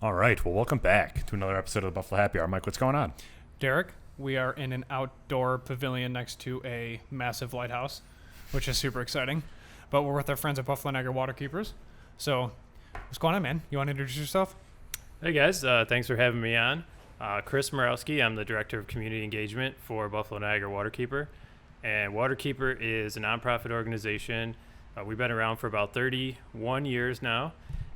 All right. Well, welcome back to another episode of the Buffalo Happy Hour. Mike, what's going on? Derek, we are in an outdoor pavilion next to a massive lighthouse, which is super exciting. But we're with our friends at Buffalo Niagara Waterkeepers. So, what's going on, man? You want to introduce yourself? Hey guys, thanks for having me on. Chris Morawski, I'm the Director of Community Engagement for Buffalo Niagara Waterkeeper. And Waterkeeper is a nonprofit organization. We've been around for about 31 years now.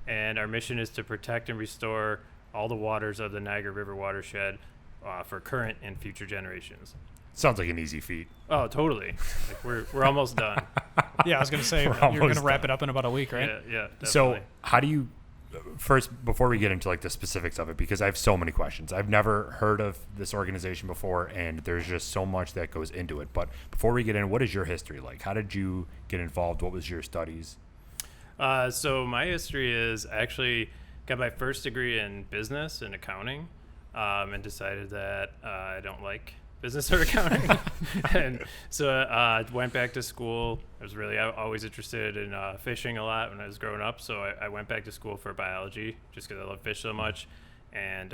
And our mission is to protect and restore all the waters of the Niagara River watershed for current and future generations. Sounds like an easy feat. Oh, totally. Like we're almost done. Yeah, I was going to say, you're going to wrap it up in about a week, right? Yeah, definitely. So how do you, first, before we get into like the specifics of it, because I have so many questions. I've never heard of this organization before, and there's just so much that goes into it. But before we get in, what is your history like? How did you get involved? What was your studies? So my history is I actually got my first degree in business and accounting, and decided that I don't like business or accounting. And so I went back to school. I was really always interested in fishing a lot when I was growing up. So I went back to school for biology just because I love fish so much, and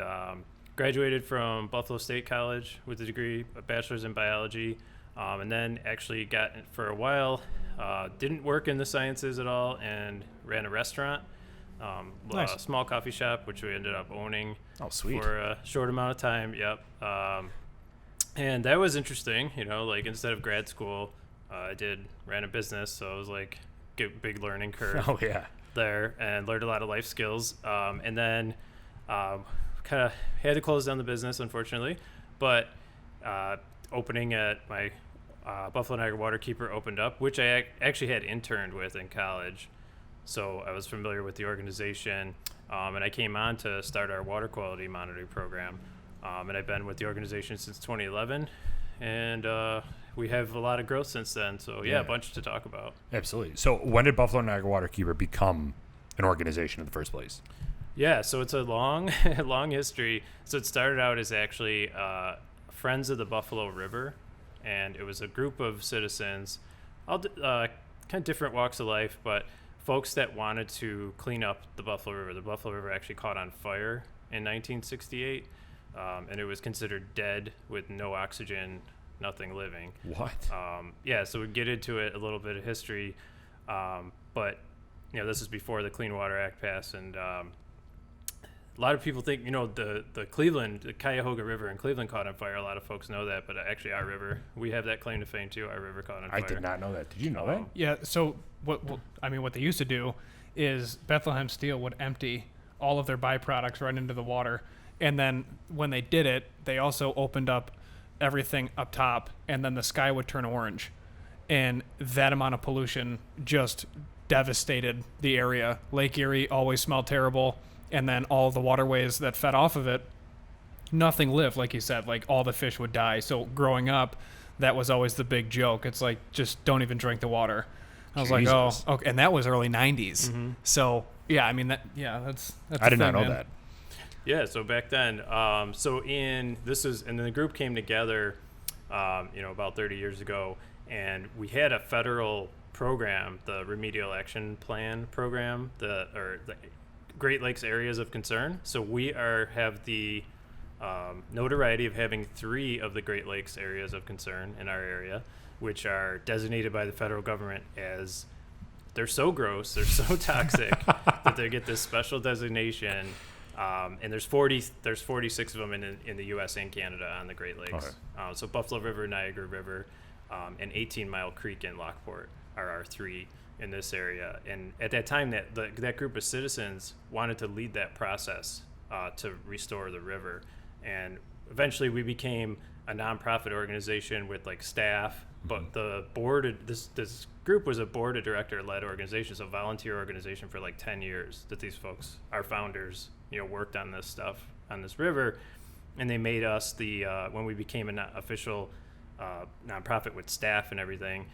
graduated from Buffalo State College with a degree, a bachelor's in biology, and then actually got for a while. Didn't work in the sciences at all and ran a restaurant, Nice. a small coffee shop, which we ended up owning for a short amount of time. Yep. And that was interesting, like instead of grad school, I ran a business. So it was like big learning curve Oh, yeah. there and learned a lot of life skills. And then kind of had to close down the business, unfortunately, but opening at my Buffalo Niagara Waterkeeper opened up, which I actually had interned with in college. So I was familiar with the organization, and I came on to start our water quality monitoring program. And I've been with the organization since 2011, and we have a lot of growth since then. So, yeah, a bunch to talk about. Absolutely. So when did Buffalo Niagara Waterkeeper become an organization in the first place? Yeah, so it's a long history. So it started out as actually Friends of the Buffalo River, and it was a group of citizens, all kind of different walks of life, but folks that wanted to clean up the Buffalo River. The Buffalo River actually caught on fire in 1968, and it was considered dead with no oxygen, nothing living. What? Yeah, so we get into it, a little bit of history, but this is before the Clean Water Act passed, and a lot of people think, the Cuyahoga River in Cleveland caught on fire. A lot of folks know that, but actually our river, we have that claim to fame too. Our river caught on fire. I did not know that. Did you know that? Yeah, so what they used to do is Bethlehem Steel would empty all of their byproducts right into the water. And then when they did it, they also opened up everything up top, and then the sky would turn orange. And that amount of pollution just devastated the area. Lake Erie always smelled terrible. And then all the waterways that fed off of it, nothing lived, like you said. Like, all the fish would die. So growing up, that was always the big joke. It's like, just don't even drink the water. I was like, oh, okay. And that was early 90s. Mm-hmm. So, yeah, I mean, that's I did not know man. that. Yeah, so back then, and then the group came together, about 30 years ago, and we had a federal program, the Remedial Action Plan program, the Great Lakes Areas of Concern. So we have the notoriety of having 3 of the Great Lakes Areas of Concern in our area, which are designated by the federal government as they're so gross, they're so toxic that they get this special designation. And there's 46 of them in the U.S. and Canada on the Great Lakes. Okay. So Buffalo River, Niagara River, and 18 Mile Creek and Lockport are our 3 in this area. And at that time, that group of citizens wanted to lead that process to restore the river. And eventually we became a nonprofit organization with like staff, but the board, this group was a board of director led organization, so volunteer organization for like 10 years that these folks, our founders, worked on this stuff on this river. And they made us when we became an official nonprofit with staff and everything,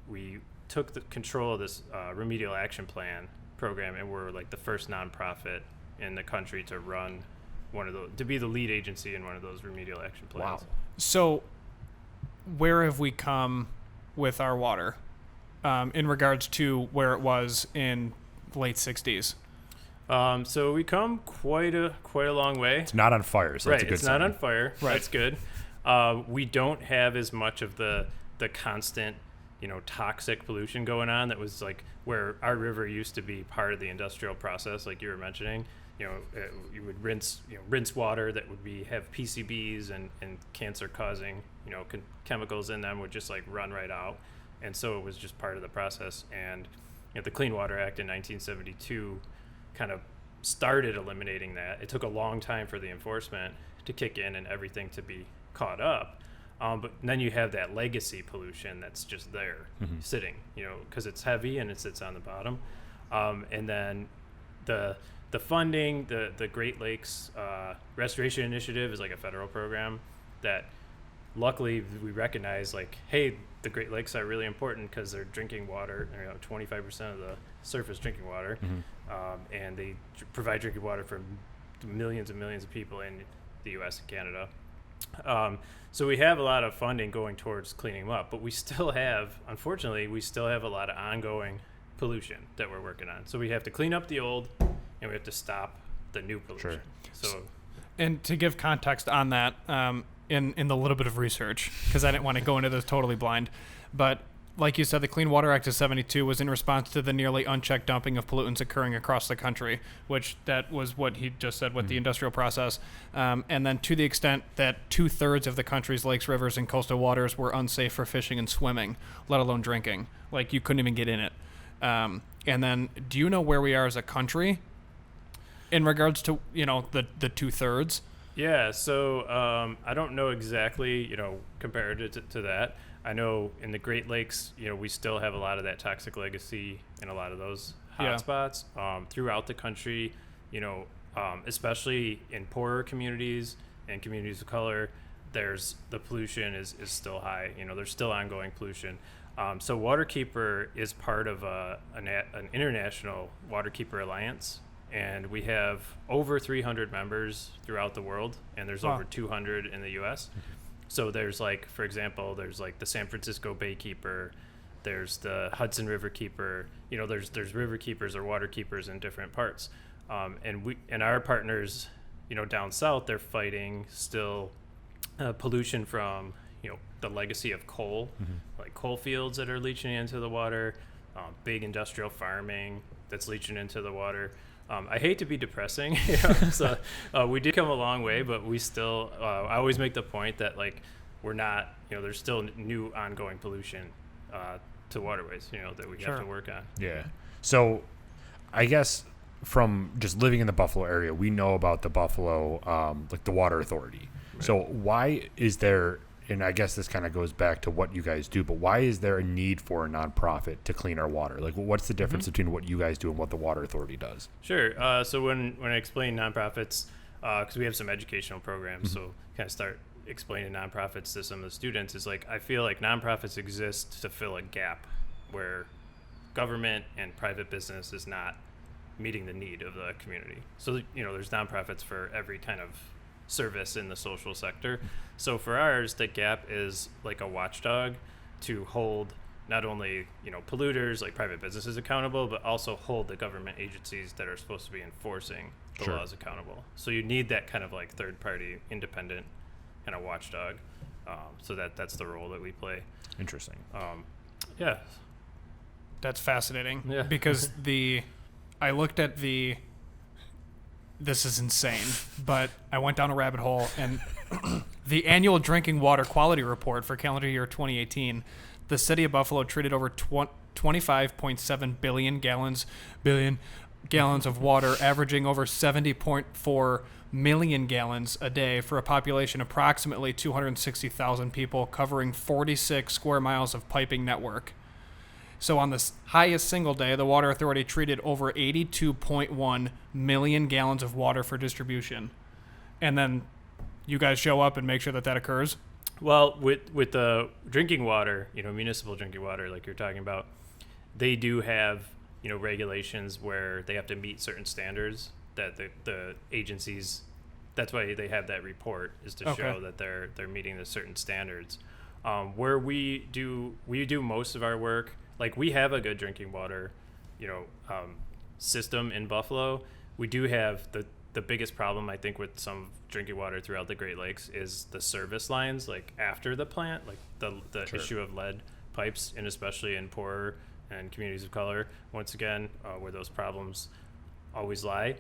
we took the control of this remedial action plan program, and we're like the first nonprofit in the country to run to be the lead agency in one of those remedial action plans. Wow. So where have we come with our water in regards to where it was in the late 60s? So we come quite a long way. It's not on fire, so Right, that's a good it's sign. not on fire. Right. That's good. We don't have as much of the constant, toxic pollution going on that was like where our river used to be part of the industrial process, like you were mentioning. You would rinse water that would have PCBs and cancer causing, chemicals in them would just like run right out. And so it was just part of the process. And the Clean Water Act in 1972 kind of started eliminating that. It took a long time for the enforcement to kick in and everything to be caught up. But then you have that legacy pollution that's just there sitting, because it's heavy and it sits on the bottom. And then the funding, the Great Lakes Restoration Initiative is like a federal program that luckily we recognize, like, hey, the Great Lakes are really important because they're drinking water, 25% of the surface drinking water, and they provide drinking water for millions and millions of people in the U.S. and Canada. So we have a lot of funding going towards cleaning them up, but unfortunately, we still have a lot of ongoing pollution that we're working on. So we have to clean up the old, and we have to stop the new pollution. Sure. So, And to give context on that, in the little bit of research, because I didn't want to go into this totally blind, but like you said, the Clean Water Act of 72 was in response to the nearly unchecked dumping of pollutants occurring across the country, which that was what he just said with the industrial process. And then to the extent that 2/3 of the country's lakes, rivers, and coastal waters were unsafe for fishing and swimming, let alone drinking. Like, you couldn't even get in it. And then, do you know where we are as a country in regards to, the 2/3? yeah, so I don't know exactly, compared to that. I know in the Great Lakes, we still have a lot of that toxic legacy in a lot of those hotspots throughout the country, especially in poorer communities and communities of color. The pollution is still high. There's still ongoing pollution. So Waterkeeper is part of an international Waterkeeper alliance, and we have over 300 members throughout the world, and there's over 200 in the U.S. So there's for example, there's the San Francisco Bay Keeper, there's the Hudson River Keeper. There's river keepers or water keepers in different parts, and our partners, down south, they're fighting still pollution from the legacy of coal, like coal fields that are leaching into the water, big industrial farming that's leaching into the water. I hate to be depressing, so we did come a long way, but we still, I always make the point that we're not, there's still new ongoing pollution to waterways, that we have to work on. Yeah. So I guess from just living in the Buffalo area, we know about the Buffalo, the Water Authority. Right. So why is there, and I guess this kind of goes back to what you guys do, but why is there a need for a nonprofit to clean our water? What's the difference between what you guys do and what the Water Authority does? Sure. So when I explain nonprofits, because we have some educational programs, so kind of start explaining nonprofits to some of the students, is I feel like nonprofits exist to fill a gap where government and private business is not meeting the need of the community. So, there's nonprofits for every kind of service in the social sector. So for ours, the gap is like a watchdog to hold not only polluters like private businesses accountable, but also hold the government agencies that are supposed to be enforcing the laws accountable. So you need that kind of third party independent kind of watchdog. So that's the role that we play. Interesting. Yeah, That's fascinating. Yeah. Because I looked at this is insane, but I went down a rabbit hole, and the annual drinking water quality report for calendar year 2018, the city of Buffalo treated over 25.7 billion gallons of water, averaging over 70.4 million gallons a day for a population approximately 260,000 people, covering 46 square miles of piping network. So on the highest single day, the Water Authority treated over 82.1 million gallons of water for distribution. And then you guys show up and make sure that occurs? Well, with the drinking water, municipal drinking water, like you're talking about, they do have, regulations where they have to meet certain standards that the agencies, that's why they have that report, is to show that they're meeting the certain standards. Where we do most of our work, we have a good drinking water, system in Buffalo, We do have the biggest problem, I think, with some drinking water throughout the Great Lakes is the service lines, like after the plant, like the Sure. issue of lead pipes, and especially in poorer and communities of color, once again, where those problems always lie.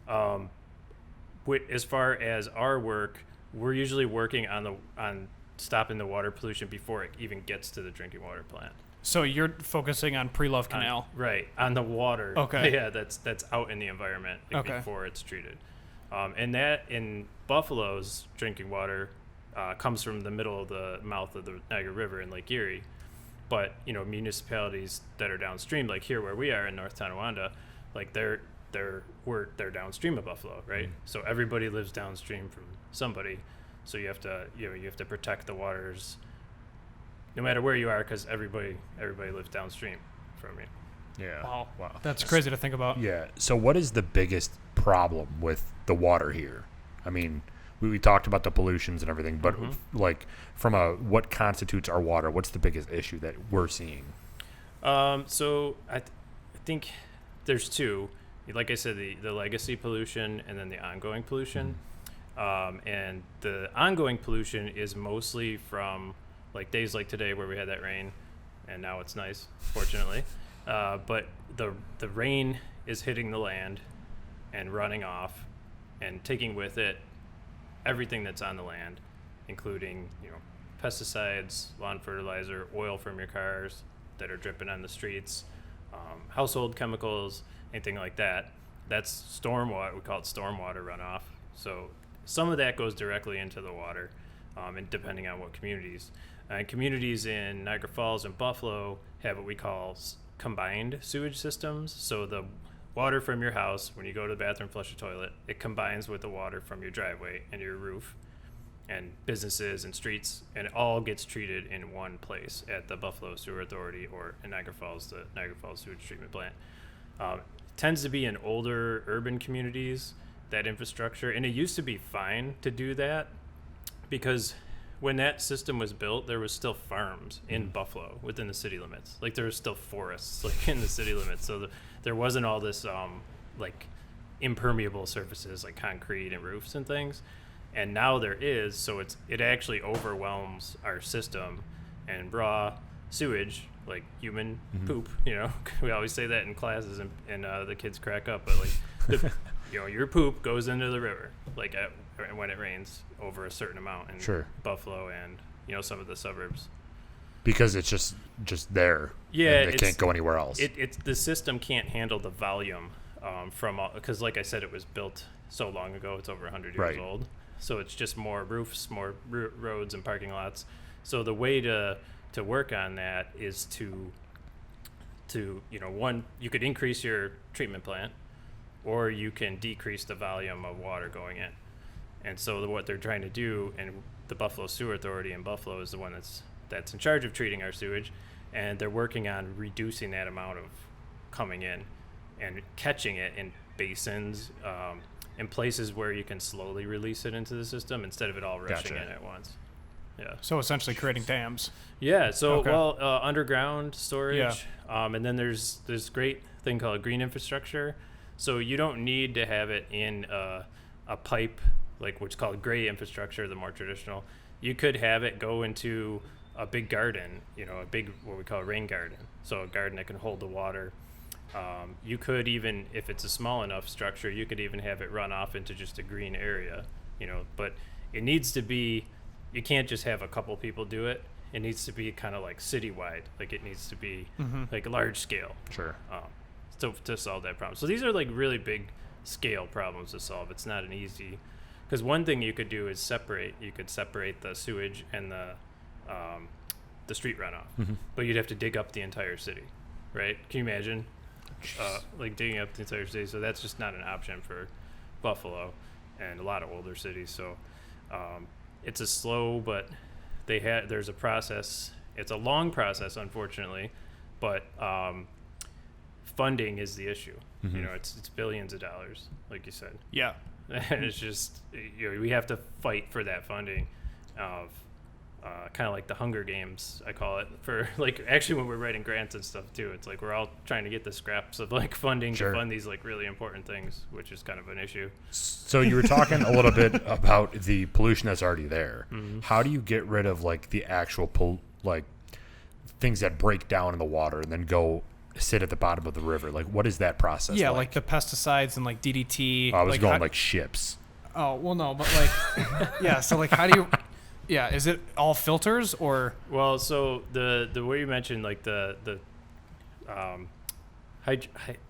As far as our work, we're usually working on stopping the water pollution before it even gets to the drinking water plant. So you're focusing on Pre-Love Canal. Right, on the water. Okay. Yeah, that's out in the environment Okay. before it's treated. And that in Buffalo's drinking water comes from the middle of the mouth of the Niagara River in Lake Erie. But, municipalities that are downstream, like here where we are in North Tonawanda, like they're downstream of Buffalo, right? So everybody lives downstream from somebody. So you have to protect the waters no matter where you are, because everybody lives downstream from you. Yeah. Wow. Wow. That's crazy to think about. Yeah. So what is the biggest problem with the water here? I mean, we talked about the pollutions and everything, but like from what constitutes our water, what's the biggest issue that we're seeing? So I think there's two. Like I said, the legacy pollution and then the ongoing pollution. And the ongoing pollution is mostly from like days like today where we had that rain, and now it's nice, fortunately. But the rain is hitting the land and running off and taking with it everything that's on the land, including pesticides, lawn fertilizer, oil from your cars that are dripping on the streets, household chemicals, anything like that. That's stormwater. We call it stormwater runoff. So some of that goes directly into the water, and depending on what communities. And communities in Niagara Falls and Buffalo have what we call combined sewage systems. So the water from your house, when you go to the bathroom, flush the toilet, it combines with the water from your driveway and your roof and businesses and streets, and it all gets treated in one place at the Buffalo Sewer Authority, or in Niagara Falls, the Niagara Falls Sewage Treatment Plant. Tends to be in older urban communities, that infrastructure, and it used to be fine to do that because when that system was built, there was still farms in Buffalo within the city limits. Like there was still forests like in the city limits. So there wasn't all this like impermeable surfaces like concrete and roofs and things. And now there is, so it actually overwhelms our system, and raw sewage, like human poop, we always say that in classes, and the kids crack up, but like your poop goes into the river, like when it rains over a certain amount in Buffalo and some of the suburbs, because it's just there. Yeah, it can't go anywhere else. It's the system can't handle the volume because like I said, it was built so long ago. It's over 100 years old, so it's just more roofs, more roads and parking lots. So the way to work on that is to one, you could increase your treatment plant, or you can decrease the volume of water going in. And so what they're trying to do, and the Buffalo Sewer Authority in Buffalo is the one that's in charge of treating our sewage, and they're working on reducing that amount of coming in and catching it in basins, in places where you can slowly release it into the system instead of it all rushing in at once. Yeah. So essentially creating dams. Yeah. So Okay. underground storage, and then there's this great thing called green infrastructure. So you don't need to have it in a pipe, like what's called gray infrastructure, the more traditional. You could have it go into a big garden, a big what we call a rain garden. So a garden that can hold the water. You could even, if it's a small enough structure, you could even have it run off into just a green area, but it needs to be, you can't just have a couple people do it. It needs to be kind of like citywide. Like it needs to be like large scale. Sure. To solve that problem. So these are like really big scale problems to solve. It's not an easy, because one thing you could do is separate the sewage and the street runoff, but you'd have to dig up the entire city, right? Can you imagine like digging up the entire city? So that's just not an option for Buffalo and a lot of older cities. So it's a slow, but there's a process. It's a long process, unfortunately, but funding is the issue. It's billions of dollars, like you said. Yeah. And it's just we have to fight for that funding of kind of like the Hunger Games, I call it, for like actually when we're writing grants and stuff too. It's like we're all trying to get the scraps of like funding Sure. to fund these like really important things, which is kind of an issue. So you were talking a little bit about the pollution that's already there. Mm-hmm. How do you get rid of like the actual like things that break down in the water and then go sit at the bottom of the river? Like, what is that process? Yeah, like the pesticides and like DDT. I was like, going how- like ships. Oh well, no, but like, yeah. So like, how do you? Yeah, is it all filters or? Well, so the way you mentioned like the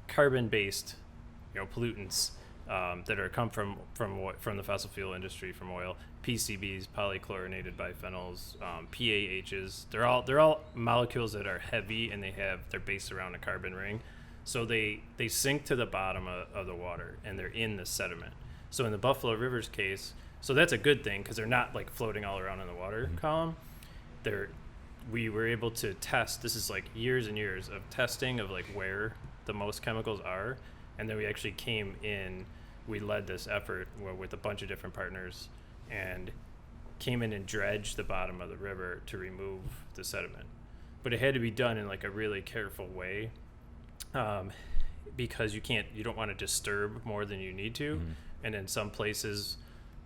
carbon based, pollutants that are come from the fossil fuel industry, from oil, PCBs, polychlorinated biphenyls, PAHs. They're all molecules that are heavy and they're based around a carbon ring, so they sink to the bottom of the water and they're in the sediment. So in the Buffalo River's case, so that's a good thing because they're not like floating all around in the water column. We were able to test. This is like years and years of testing of like where the most chemicals are, and then we actually came in. We led this effort with a bunch of different partners, and came in and dredged the bottom of the river to remove the sediment. But it had to be done in like a really careful way, because you don't want to disturb more than you need to, and in some places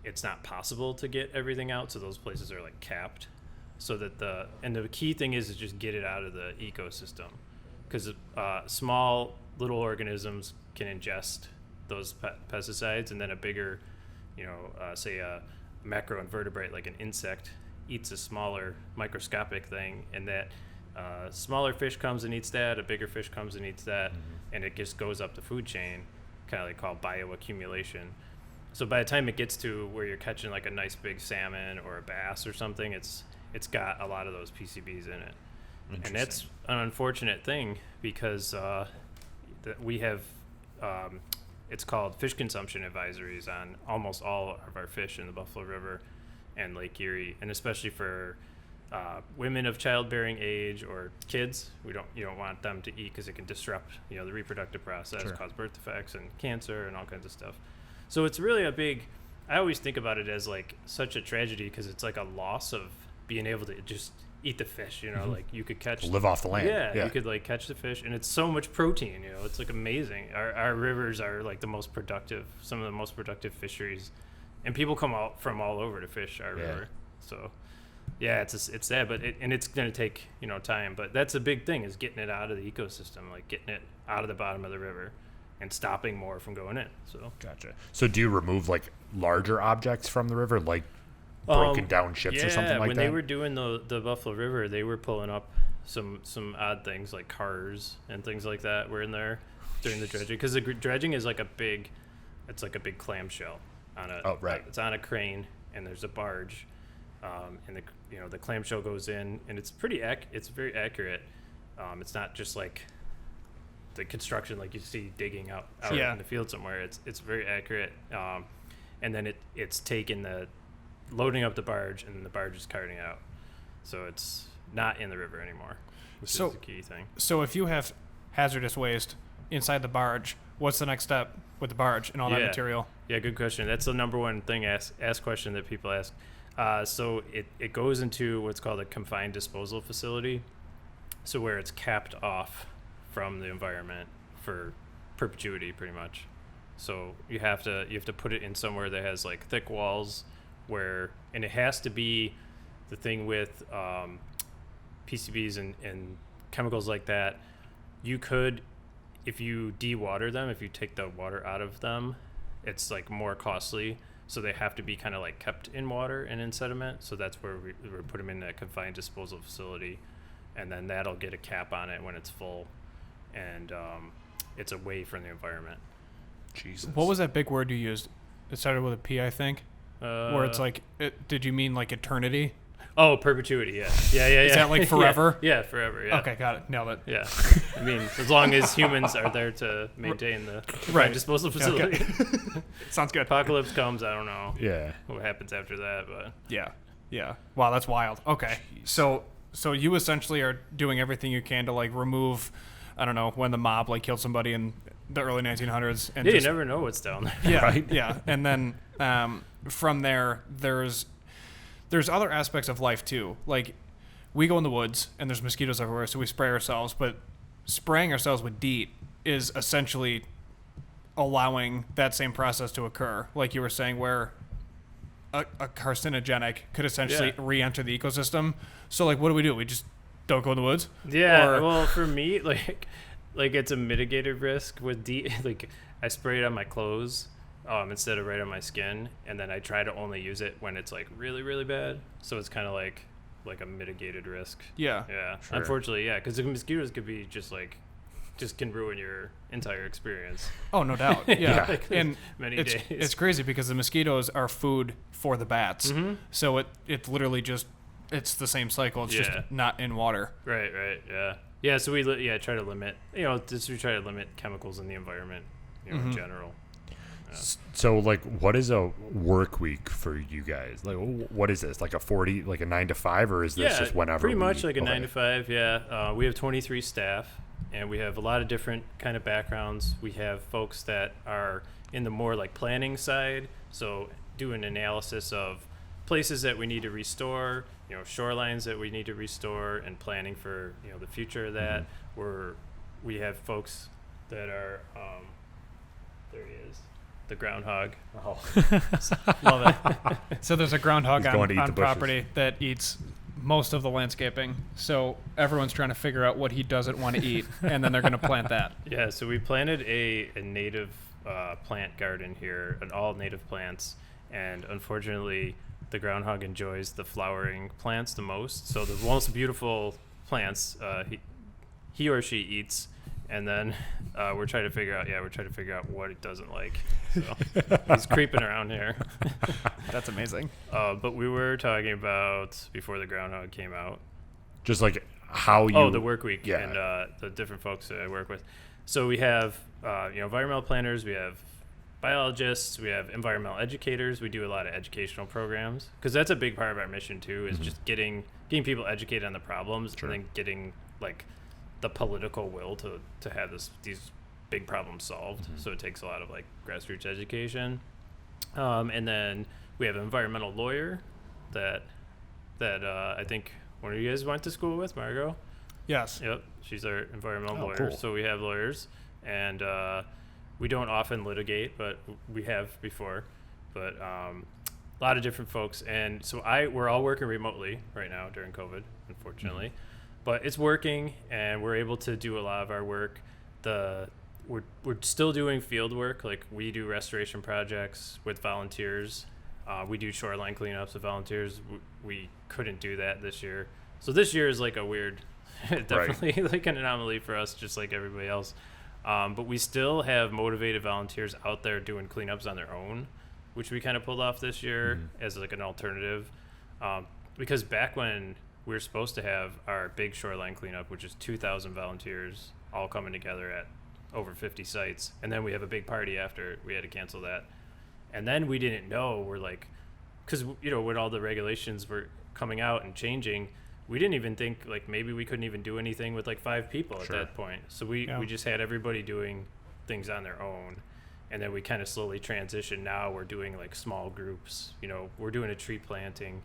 it's not possible to get everything out, so those places are like capped, so that the key thing is to just get it out of the ecosystem, because small little organisms can ingest those pesticides, and then a bigger, say a macroinvertebrate like an insect eats a smaller microscopic thing, and that smaller fish comes and eats that, a bigger fish comes and eats that, and it just goes up the food chain, kind of like called bioaccumulation. So by the time it gets to where you're catching like a nice big salmon or a bass or something, it's got a lot of those PCBs in it. And that's an unfortunate thing because we have, it's called fish consumption advisories on almost all of our fish in the Buffalo River and Lake Erie, and especially for women of childbearing age or kids. You don't want them to eat because it can disrupt the reproductive process, Sure. cause birth defects and cancer and all kinds of stuff. So it's really I always think about it as like such a tragedy because it's like a loss of being able to just eat the fish, like you could Live off the land. Yeah, you could like catch the fish, and it's so much protein, it's like amazing. Our rivers are like some of the most productive fisheries, and people come out from all over to fish our river. So yeah, it's sad, but it's going to take, time, but that's a big thing, is getting it out of the ecosystem, like getting it out of the bottom of the river and stopping more from going in. So Gotcha. So do you remove like larger objects from the river, like broken down ships or something like when that? they were doing the Buffalo River, they were pulling up some odd things like cars and things like that were in there during the dredging, because the dredging is like it's like a big clamshell on a. Oh, right. It's on a crane and there's a barge, and the clamshell goes in, and it's it's very accurate. It's not just like the construction like you see digging out Yeah. in the field somewhere. It's very accurate, and then it's taking loading up the barge, and then the barge is carting out, so it's not in the river anymore, which is the key thing. So if you have hazardous waste inside the barge, what's the next step with the barge and all that material? Yeah, good question. That's the number one thing ask question that people ask. So it goes into what's called a confined disposal facility, so where it's capped off from the environment for perpetuity, pretty much. So you have to put it in somewhere that has like thick walls, and it has to be the thing with PCBs and chemicals like that. You could, if you dewater them, if you take the water out of them, it's like more costly. So they have to be kind of like kept in water and in sediment. So that's where we put them in a confined disposal facility, and then that'll get a cap on it when it's full, and it's away from the environment. Jesus. What was that big word you used? It started with a P, I think. Where it's like, did you mean like eternity? Oh, perpetuity, yeah. Is that like forever? Yeah, forever, yeah. Okay, got it. Nailed it. Yeah. I mean, as long as humans are there to maintain the disposal facility. Okay. Sounds good. Apocalypse comes, I don't know Yeah. what happens after that, but Yeah. Wow, that's wild. Okay. So you essentially are doing everything you can to like remove, I don't know, when the mob like killed somebody in the early 1900s. And you never know what's down there. Yeah, Right? yeah. And then from there, there's there's other aspects of life too. Like, we go in the woods and there's mosquitoes everywhere, so we spray ourselves. But spraying ourselves with DEET is essentially allowing that same process to occur, like you were saying, where a carcinogenic could essentially re-enter the ecosystem. So, like, what do? We just don't go in the woods? Yeah. Well, for me, like it's a mitigated risk with DEET. Like, I spray it on my clothes instead of right on my skin, and then I try to only use it when it's like really, really bad. So it's kind of like a mitigated risk. Yeah. Yeah. Sure. Unfortunately, yeah, because the mosquitoes could be just can ruin your entire experience. Oh, no doubt. Yeah. Like, and days. It's crazy because the mosquitoes are food for the bats. Mm-hmm. So it literally just, it's the same cycle. It's just not in water. Right. Yeah. Yeah. So we try to limit. We try to limit chemicals in the environment. In general. Yeah. So, like, what is a work week for you guys? Like, what is this? Like a 40, like a 9 to 5, or is this just whenever? Pretty much like a 9 to 5. Yeah. We have 23 staff, and we have a lot of different kind of backgrounds. We have folks that are in the more like planning side, so doing analysis of places that we need to restore, shorelines that we need to restore, and planning for the future of that. We have folks that are there he is, the groundhog. Oh. Love it. So there's a groundhog He's going to eat on the bushes. property that eats most of the landscaping. So everyone's trying to figure out what he doesn't want to eat, and then they're going to plant that. Yeah, so we planted a native plant garden here, and all native plants, and unfortunately the groundhog enjoys the flowering plants the most. So the most beautiful plants he or she eats, and then we're trying to figure out what it doesn't like. So he's creeping around here. That's amazing. But we were talking about before the groundhog came out. Just like how you. The work week and the different folks that I work with. So we have environmental planners, we have biologists, we have environmental educators. We do a lot of educational programs because that's a big part of our mission too. Is just getting people educated on the problems, and then getting like the political will to have these big problems solved. So it takes a lot of like grassroots education. And then we have an environmental lawyer that I think one of you guys went to school with, Margot. Yes. Yep, she's our environmental lawyer. Cool. So we have lawyers, and we don't often litigate, but we have before. But a lot of different folks, and so we're all working remotely right now during COVID, unfortunately. But it's working, and we're able to do a lot of our work. We're still doing field work, like we do restoration projects with volunteers. We do shoreline cleanups with volunteers. We couldn't do that this year, so this year is like a weird, definitely like an anomaly for us, just like everybody else. But we still have motivated volunteers out there doing cleanups on their own, which we kind of pulled off this year as like an alternative, because back when we were supposed to have our big shoreline cleanup, which is 2,000 volunteers all coming together at over 50 sites. And then we have a big party after. We had to cancel that. And then we didn't know. We're like, because, when all the regulations were coming out and changing, we didn't even think like maybe we couldn't even do anything with like 5 people at that point. So we just had everybody doing things on their own. And then we kind of slowly transitioned. Now we're doing like small groups. We're doing a tree planting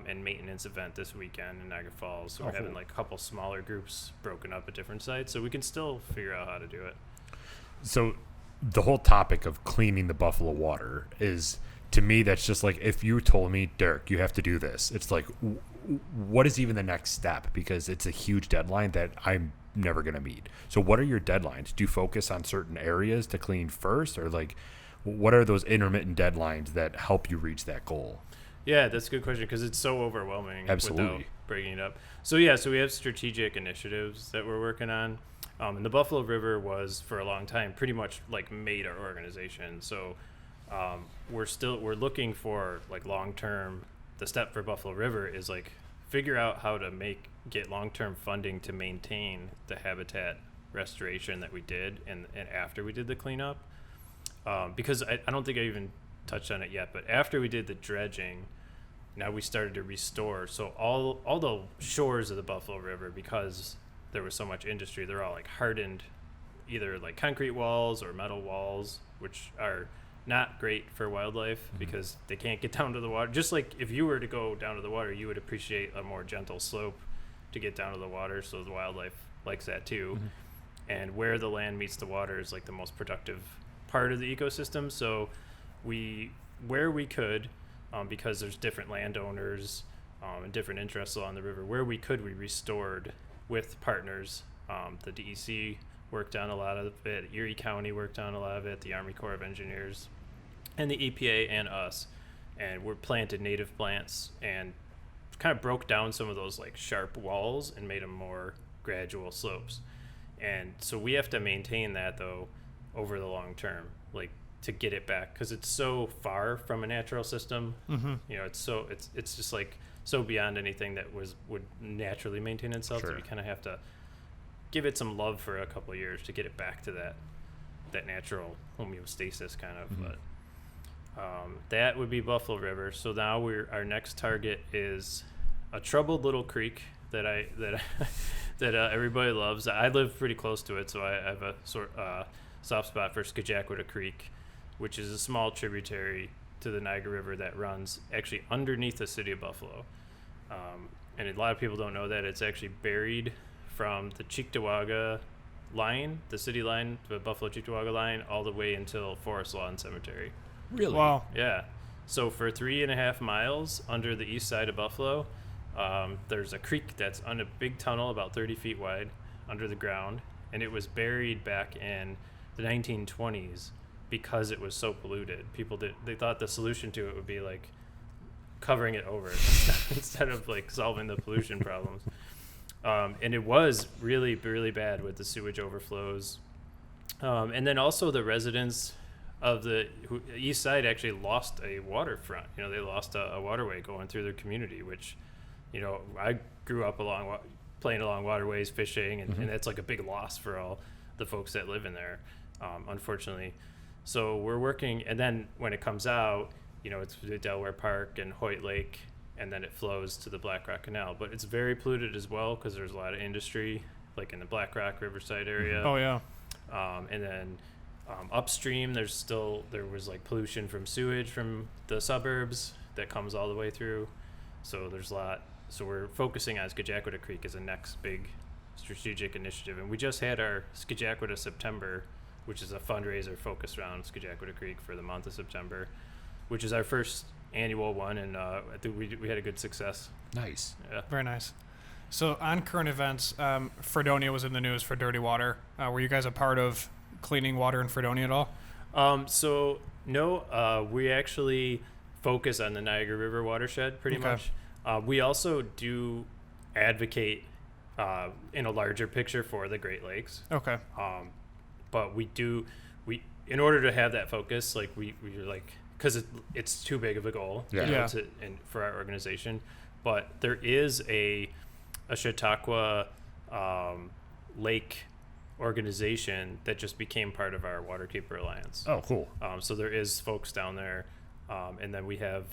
and maintenance event this weekend in Niagara Falls. So we're having like a couple smaller groups broken up at different sites, so we can still figure out how to do it. So the whole topic of cleaning the Buffalo water is, to me, that's just like, if you told me, Derek, you have to do this, it's like, what is even the next step? Because it's a huge deadline that I'm never going to meet. So what are your deadlines? Do you focus on certain areas to clean first, or like, what are those intermittent deadlines that help you reach that goal? Yeah, that's a good question because it's so overwhelming. Absolutely. Without breaking it up. So we have strategic initiatives that we're working on. And the Buffalo River was for a long time pretty much like made our organization. So we're looking for like long-term. The step for Buffalo River is like figure out how to get long-term funding to maintain the habitat restoration that we did and after we did the cleanup. Because I don't think I even touched on it yet, but after we did the dredging, now we started to restore. So all the shores of the Buffalo River, because there was so much industry, they're all like hardened, either like concrete walls or metal walls, which are not great for wildlife because they can't get down to the water. Just like if you were to go down to the water, you would appreciate a more gentle slope to get down to the water. So the wildlife likes that too. And where the land meets the water is like the most productive part of the ecosystem. So where we could, because there's different landowners and different interests along the river, where we could, we restored with partners. The DEC worked on a lot of it. Erie County worked on a lot of it. The Army Corps of Engineers and the EPA and us. And we planted native plants and kind of broke down some of those like sharp walls and made them more gradual slopes. And so we have to maintain that though over the long term, like to get it back, because it's so far from a natural system. You know, it's just like so beyond anything that would naturally maintain itself. Sure. So you kind of have to give it some love for a couple of years to get it back to that natural homeostasis kind of. But that would be Buffalo River. So now our next target is a troubled little creek that everybody loves. I live pretty close to it, so I have a soft spot for Skajackwada Creek, which is a small tributary to the Niagara River that runs actually underneath the city of Buffalo. And a lot of people don't know that it's actually buried from the Cheektowaga line, the city line, the Buffalo Cheektowaga line, all the way until Forest Lawn Cemetery. Really? Wow. Yeah. So for 3.5 miles under the east side of Buffalo, there's a creek that's on a big tunnel about 30 feet wide under the ground, and it was buried back in the 1920s because it was so polluted. They thought the solution to it would be like covering it over instead of like solving the pollution problems. And it was really, really bad with the sewage overflows. And then also the residents of the east side actually lost a waterfront. You know, they lost a waterway going through their community, which, you know, I grew up playing along waterways, fishing, and that's like a big loss for all the folks that live in there, unfortunately. So we're working, and then when it comes out, you know, it's the Delaware Park and Hoyt Lake, and then it flows to the Black Rock Canal. But it's very polluted as well because there's a lot of industry, like in the Black Rock Riverside area. Oh yeah. And then upstream, there was like pollution from sewage from the suburbs that comes all the way through. So there's a lot. So we're focusing on Skajackwada Creek as a next big strategic initiative. And we just had our Skajackwada September, which is a fundraiser focused around Skajackwada Creek for the month of September, which is our first annual one. And I think we had a good success. Nice. Yeah. Very nice. So on current events, Fredonia was in the news for dirty water. Were you guys a part of cleaning water in Fredonia at all? So no, we actually focus on the Niagara River watershed pretty much. We also do advocate in a larger picture for the Great Lakes. Okay. But we in order to have that focus, like we're like, because it's too big of a goal, Yeah. you know, Yeah. for our organization. But there is a Chautauqua Lake organization that just became part of our Waterkeeper Alliance. Oh, cool. So there is folks down there. And then we have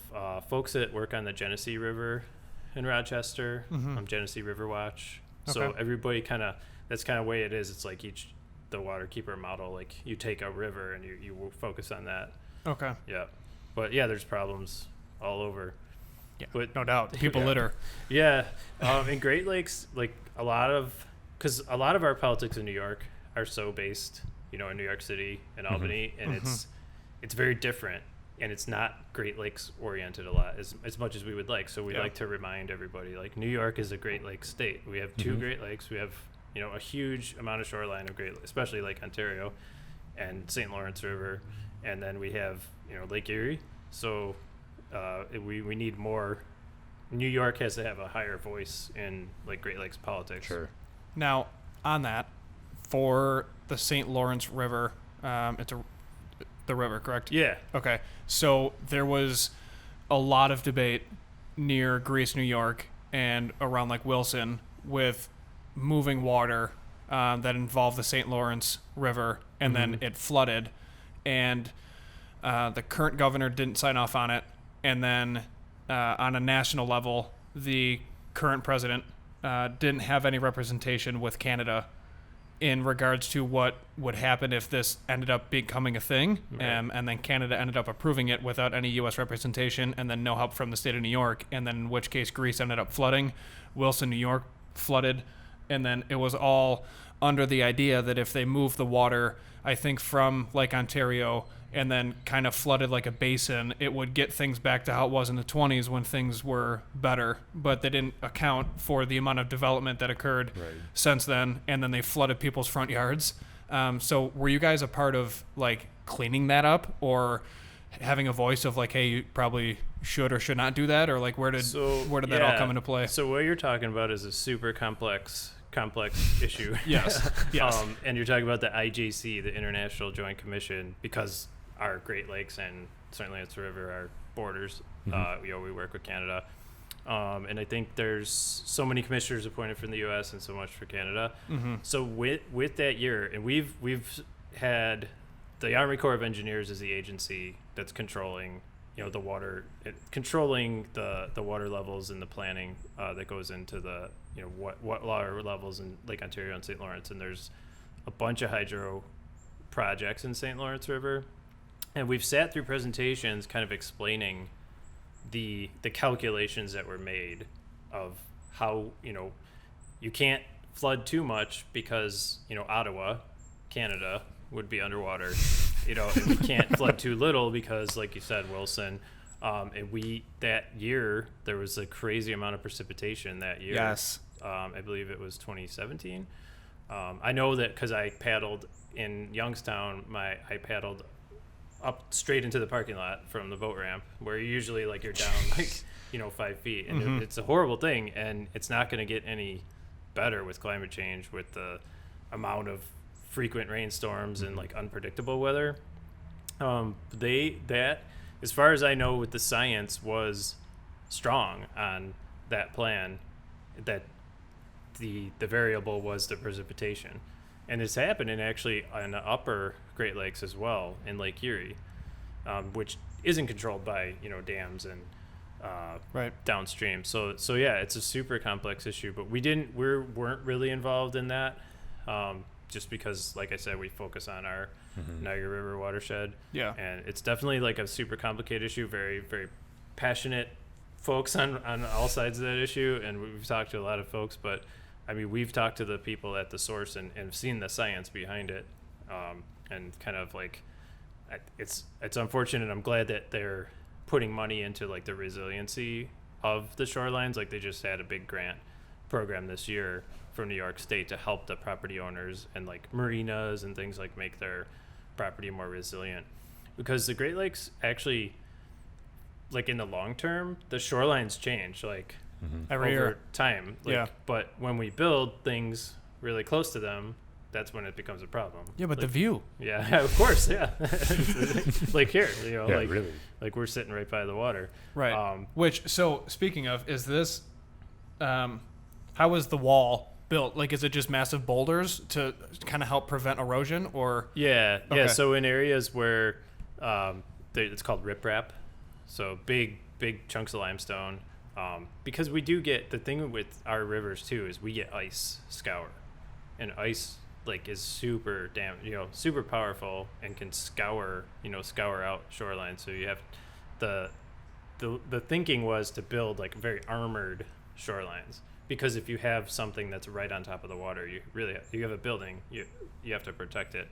folks that work on the Genesee River in Rochester, Genesee River Watch. So Okay. everybody that's kind of way it is. It's like the Waterkeeper model, like you take a river and you focus on that. Okay. Yeah. But yeah, there's problems all over. Yeah. But No doubt. People Yeah. litter. Yeah. In Great Lakes, like because a lot of our politics in New York are so based, you know, in New York City and Albany, and it's very different. And it's not Great Lakes oriented a lot as much as we would like. So we like to remind everybody, like New York is a Great Lakes state. We have two Great Lakes. We have, you know, a huge amount of shoreline of especially Lake Ontario and St. Lawrence River. And then we have, you know, Lake Erie. So we need more. New York has to have a higher voice in like Great Lakes politics. Sure. Now, on that, for the St. Lawrence River, it's the river, correct? Yeah. Okay. So there was a lot of debate near Greece, New York, and around like Wilson with moving water that involved the St. Lawrence River, and then it flooded, and the current governor didn't sign off on it, and then on a national level, the current president didn't have any representation with Canada in regards to what would happen if this ended up becoming a thing, Right. and then Canada ended up approving it without any U.S. representation, and then no help from the state of New York, and then in which case Greece ended up flooding, Wilson, New York flooded, and then it was all under the idea that if they moved the water, I think from Lake Ontario, and then kind of flooded like a basin, it would get things back to how it was in the 20s when things were better. But they didn't account for the amount of development that occurred since then, and then they flooded people's front yards. So were you guys a part of like cleaning that up, or having a voice of like, hey, you probably should or should not do that, or like where did that all come into play? So what you're talking about is a super complex issue. Yes. And you're talking about the IJC, the International Joint Commission, because our Great Lakes and certainly it's the river are borders. We work with Canada. And I think there's so many commissioners appointed from the U.S. and so much for Canada. So with that year, and we've had the Army Corps of Engineers is the agency that's controlling, the water, controlling the water levels and the planning that goes into the, what water levels in Lake Ontario and St. Lawrence. And there's a bunch of hydro projects in St. Lawrence River. And we've sat through presentations kind of explaining the calculations that were made of how, you can't flood too much because, Ottawa, Canada, would be underwater, and we can't flood too little because, like you said, Wilson, and that year, there was a crazy amount of precipitation that year. Yes. I believe it was 2017. I know that because I paddled in Youngstown, I paddled up straight into the parking lot from the boat ramp, where usually like you're down 5 feet, and it's a horrible thing, and it's not going to get any better with climate change, with the amount of frequent rainstorms and like unpredictable weather. That as far as I know, with the science, was strong on that plan, that the variable was the precipitation. And it's happening actually on the upper Great Lakes as well, in Lake Erie, which isn't controlled by dams and downstream. So yeah, it's a super complex issue. But we weren't really involved in that, just because, like I said, we focus on our Niagara River watershed. Yeah, and it's definitely like a super complicated issue. Very, very passionate folks on all sides of that issue, and we've talked to a lot of folks, but. I mean, we've talked to the people at the source and seen the science behind it, and kind of like, it's unfortunate. I'm glad that they're putting money into like the resiliency of the shorelines. Like they just had a big grant program this year from New York State to help the property owners and like marinas and things like make their property more resilient, because the Great Lakes actually, like in the long term, the shorelines change like. Every over year. time. But when we build things really close to them, that's when it becomes a problem. Yeah, but like, the view. Yeah, of course, yeah. Like here, really. Like we're sitting right by the water. Right. So speaking of, is this, how is the wall built? Like, is it just massive boulders to kind of help prevent erosion, or? Yeah. Okay. So in areas where it's called riprap, so big chunks of limestone. Because we do get, the thing with our rivers too is we get ice scour, and ice like is super super powerful and can scour out shoreline. So you have the thinking was to build like very armored shorelines, because if you have something that's right on top of the water, you have a building, you have to protect it.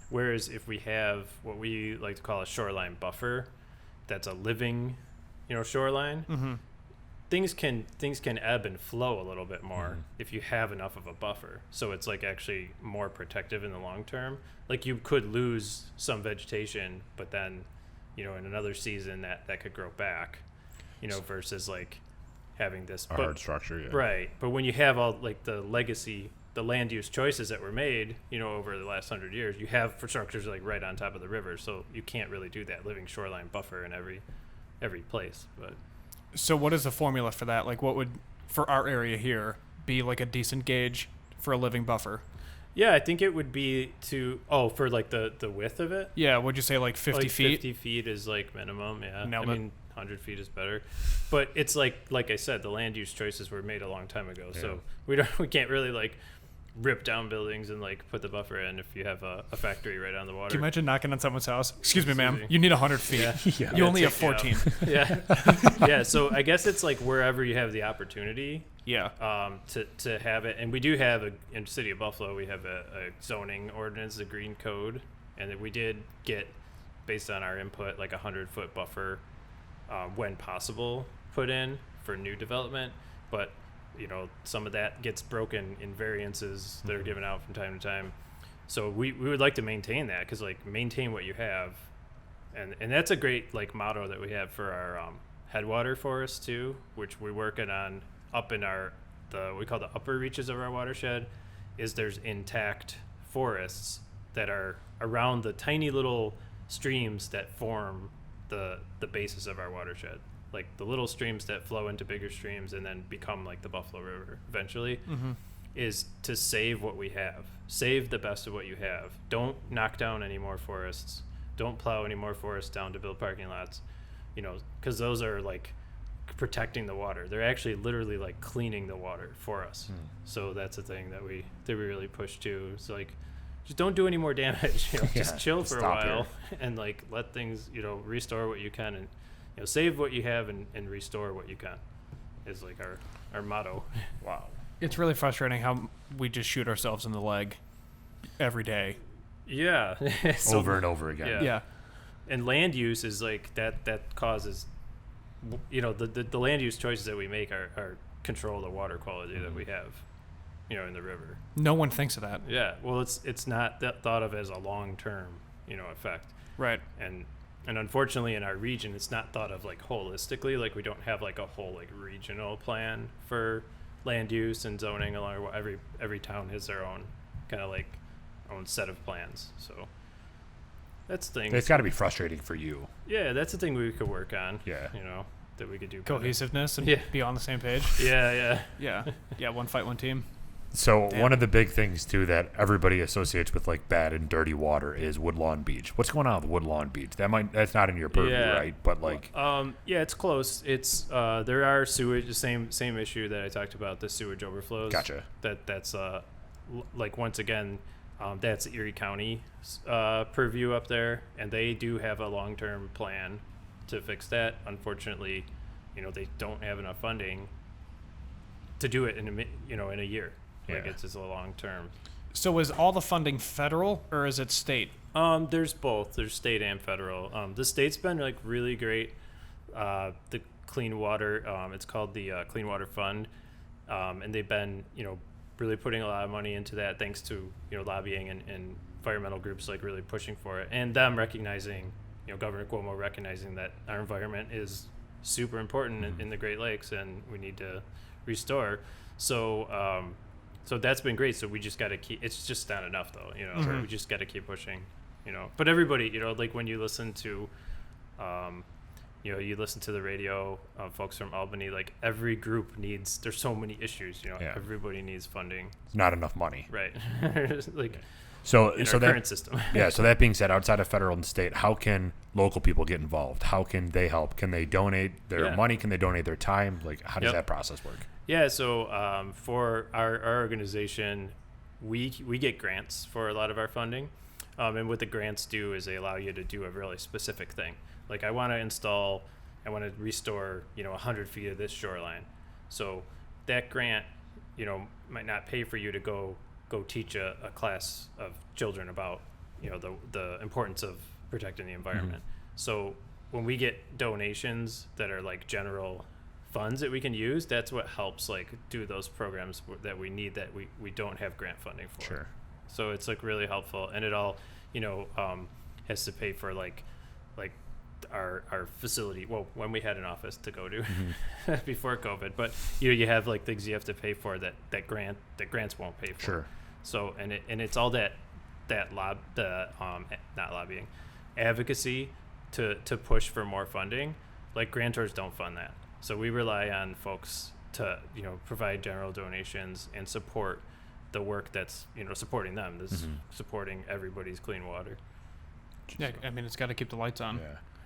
Whereas if we have what we like to call a shoreline buffer, that's a living shoreline. Things can ebb and flow a little bit more if you have enough of a buffer. So it's like actually more protective in the long term. Like you could lose some vegetation, but then, in another season that could grow back, versus like having this hard structure. Yeah. Right. But when you have all like the legacy, the land use choices that were made, over the last 100 years, you have for structures like right on top of the river. So you can't really do that living shoreline buffer in every place, but. So what is the formula for that? Like, what would, for our area here, be like a decent gauge for a living buffer? Yeah, I think it would be for like the width of it. Yeah, would you say like 50 feet? 50 feet is like minimum, yeah. Nailed I it. mean, 100 feet is better. But it's like I said, the land use choices were made a long time ago. Yeah. So we can't really like rip down buildings and like put the buffer in if you have a factory right on the water. Can you imagine knocking on someone's house? Excuse me, ma'am. me. You need 100 feet. Yeah. You only have That's it, 14. Yeah. Yeah. So I guess it's like wherever you have the opportunity Yeah. to have it. And we do have in the city of Buffalo, we have a zoning ordinance, the green code. And that we did get, based on our input, like 100-foot buffer when possible put in for new development. But, some of that gets broken in variances that are given out from time to time. So we would like to maintain that because, like, maintain what you have. And that's a great, like, motto that we have for our headwater forests, too, which we're working on up in we call the upper reaches of our watershed, is there's intact forests that are around the tiny little streams that form the basis of our watershed, like the little streams that flow into bigger streams and then become like the Buffalo River eventually. Is to save what we have, save the best of what you have. Don't knock down any more forests, don't plow any more forests down to build parking lots, because those are like protecting the water. They're actually literally like cleaning the water for us. So that's a thing that we really push to. It's like, just don't do any more damage. Just chill for a while and like let things, restore what you can and save what you have and restore what you can is like our motto. Wow. It's really frustrating how we just shoot ourselves in the leg every day. Yeah. Over and over again. Yeah. And land use is like that causes, the land use choices that we make are control the water quality that we have, in the river. No one thinks of that. Yeah. Well, it's not thought of as a long-term, effect. Right. And unfortunately in our region, it's not thought of like holistically. Like we don't have like a whole like regional plan for land use and zoning along. Every town has their own kind of like own set of plans. So that's the thing. It's got to be frustrating for you. Yeah, that's the thing we could work on. Yeah. That we could do Cohesiveness and be on the same page. Yeah. Yeah, one fight, one team. So one of the big things too that everybody associates with like bad and dirty water is Woodlawn Beach. What's going on with Woodlawn Beach? That's not in your purview, right? But like, yeah, it's close. It's there are sewage, same issue that I talked about, the sewage overflows. Gotcha. That's like once again, that's Erie County purview up there, and they do have a long-term plan to fix that. Unfortunately, they don't have enough funding to do it in a year. Like it's just a long term. So is all the funding federal or is it state? There's both. There's state and federal. The state's been like really great. The clean water, it's called the Clean Water Fund, and they've been really putting a lot of money into that thanks to lobbying and environmental groups like really pushing for it, and them recognizing Governor Cuomo recognizing that our environment is super important in the Great Lakes and we need to restore. So so that's been great. So we just got to keep. It's just not enough though. We just got to keep pushing. But everybody, like when you listen to, you listen to the radio, folks from Albany. Like every group needs. There's so many issues. Everybody needs funding. It's not enough money. Right. Like. So in so our that current system. Yeah. So that being said, outside of federal and state, how can local people get involved? How can they help? Can they donate their money? Can they donate their time? Like, how does that process work? Yeah, so for our organization, we get grants for a lot of our funding. And what the grants do is they allow you to do a really specific thing. Like I want to restore, 100 feet of this shoreline. So that grant, might not pay for you to go teach a class of children about, the importance of protecting the environment. So when we get donations that are like general funds that we can use, that's what helps like do those programs that we need that we don't have grant funding for. Sure. So it's like really helpful, and it all has to pay for like our facility. Well, when we had an office to go to before COVID, but you have like things you have to pay for that grants won't pay for. Sure. So and it's all not lobbying, advocacy to push for more funding. Like grantors don't fund that. So we rely on folks to, provide general donations and support the work that's, supporting them. This is supporting everybody's clean water. Yeah, I mean, it's got to keep the lights on.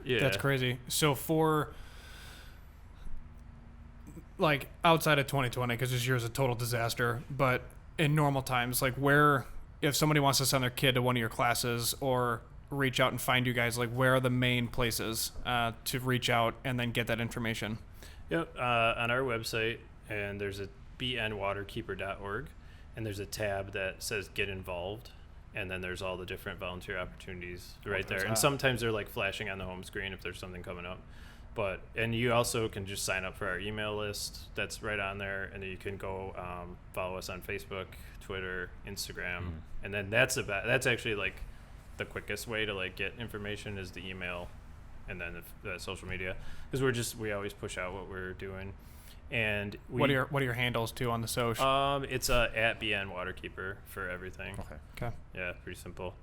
Yeah. That's crazy. So for, like, outside of 2020, because this year is a total disaster, but in normal times, like where, if somebody wants to send their kid to one of your classes or reach out and find you guys, like where are the main places to reach out and then get that information? Yep, on our website, and there's a bnwaterkeeper.org, and there's a tab that says Get Involved, and then there's all the different volunteer opportunities right there. And sometimes they're like flashing on the home screen if there's something coming up. And you also can just sign up for our email list that's right on there, and then you can go follow us on Facebook, Twitter, Instagram, and then that's actually like the quickest way to like get information is the email, and then the social media, because we always push out what we're doing. And what are your handles too on the social? It's at BN Waterkeeper for everything. Okay. Yeah, pretty simple.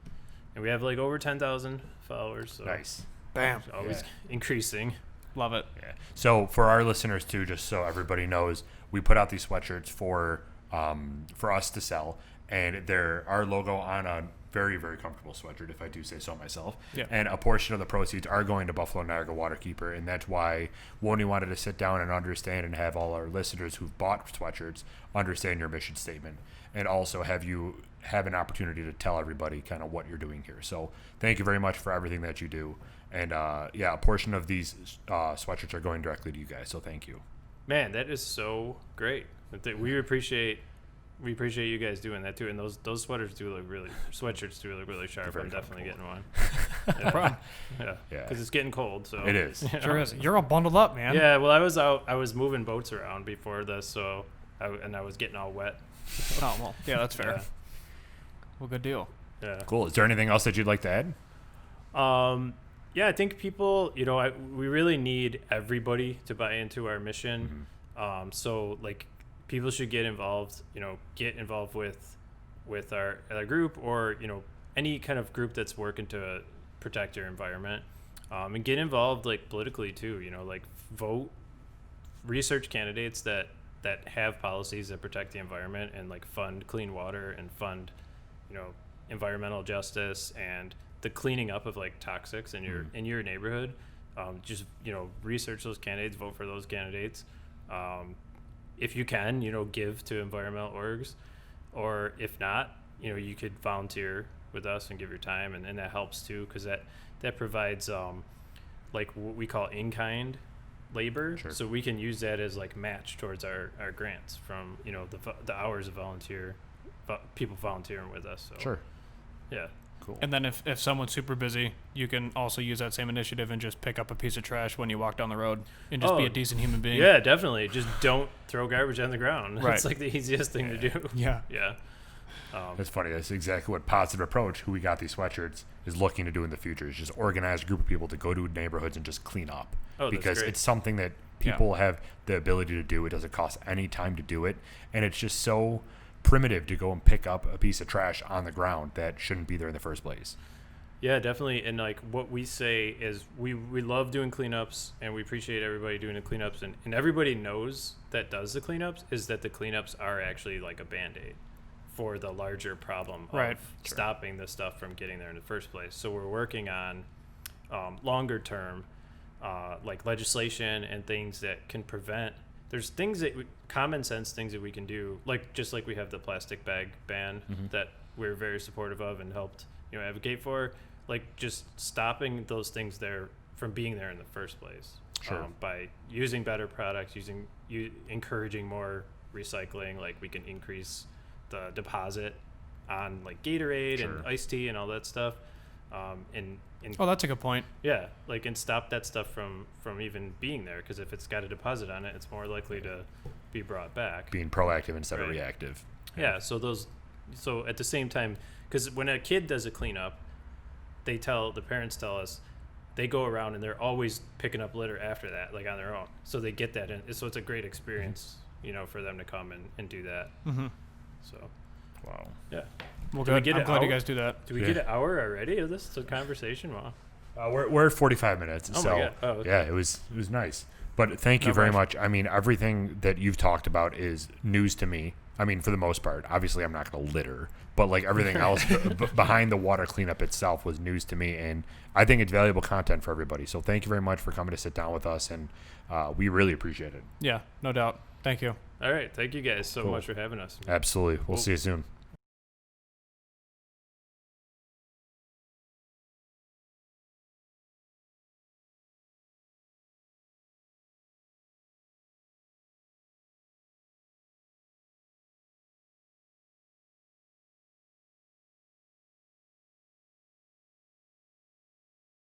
And we have like over 10,000 followers. So Nice. Bam. it's always increasing. Love it. Yeah. So for our listeners too, just so everybody knows, we put out these sweatshirts for us to sell, and they're our logo on a very, very comfortable sweatshirt, if I do say so myself. Yeah. And a portion of the proceeds are going to Buffalo Niagara Waterkeeper, and that's why we wanted to sit down and understand and have all our listeners who've bought sweatshirts understand your mission statement, and also have you have an opportunity to tell everybody kind of what you're doing here. So thank you very much for everything that you do. And a portion of these sweatshirts are going directly to you guys, so thank you. Man, that is so great. We appreciate you guys doing that too. And those sweatshirts do look really sharp. I'm definitely getting one. No problem. Yeah, Yeah. because it's getting cold. So It is. Sure is. You're all bundled up, man. Yeah, well, I was moving boats around before this, so I was getting all wet. Oh, well, yeah, that's fair. Yeah. Well, good deal. Yeah. Cool. Is there anything else that you'd like to add? Yeah, I think people, we really need everybody to buy into our mission. So like people should get involved, with our group, or, any kind of group that's working to protect your environment, and get involved like politically too, like vote, research candidates that have policies that protect the environment and like fund clean water and fund, environmental justice and the cleaning up of like toxics in your neighborhood. Just research those candidates, vote for those candidates. If you can, give to environmental orgs, or if not, you could volunteer with us and give your time, and that helps too, because that provides like what we call in-kind labor. Sure. So we can use that as like match towards our grants from the hours of people volunteering with us. So Sure. yeah. Cool. And then if someone's super busy, you can also use that same initiative and just pick up a piece of trash when you walk down the road and just be a decent human being. Yeah, definitely. Just don't throw garbage on the ground. Right. It's like the easiest thing to do. Yeah. Yeah. That's funny. That's exactly what Positive Approach, who we got these sweatshirts, is looking to do in the future. Is just organize a group of people to go to neighborhoods and just clean up. Oh, that's because great. it's something that people have the ability to do. It doesn't cost any time to do it, and it's just so primitive to go and pick up a piece of trash on the ground that shouldn't be there in the first place. Yeah, definitely. And like what we say is we love doing cleanups, and we appreciate everybody doing the cleanups, and everybody knows that does the cleanups is that the cleanups are actually like a Band-Aid for the larger problem of stopping the stuff from getting there in the first place. So we're working on longer term like legislation and things that can prevent. There's things common sense things that we can do, like just like we have the plastic bag ban that we're very supportive of and helped advocate for, like just stopping those things there from being there in the first place. Sure. By using better products, encouraging more recycling, like we can increase the deposit on like Gatorade and iced tea and all that stuff. And that's a good point. yeah, like, and stop that stuff from even being there, because if it's got a deposit on it, it's more likely to be brought back. Being proactive instead of reactive. Yeah, so at the same time, because when a kid does a cleanup, the parents tell us they go around and they're always picking up litter after that, like on their own. So they get that in. So it's a great experience, for them to come and do that. Mm-hmm. So, Wow. yeah. Well, Do we good. get I'm it glad you out? guys do that. Do we get an hour already of this conversation? Wow. We're at 45 minutes. Oh so my God. Oh, okay. Yeah, it was nice. But thank you very much. I mean, everything that you've talked about is news to me. I mean, for the most part. Obviously, I'm not going to litter, but like everything else behind the water cleanup itself was news to me, and I think it's valuable content for everybody. So thank you very much for coming to sit down with us, and we really appreciate it. Yeah, no doubt. Thank you. All right. Thank you guys so Cool. much for having us. Absolutely. We'll Cool. see you soon.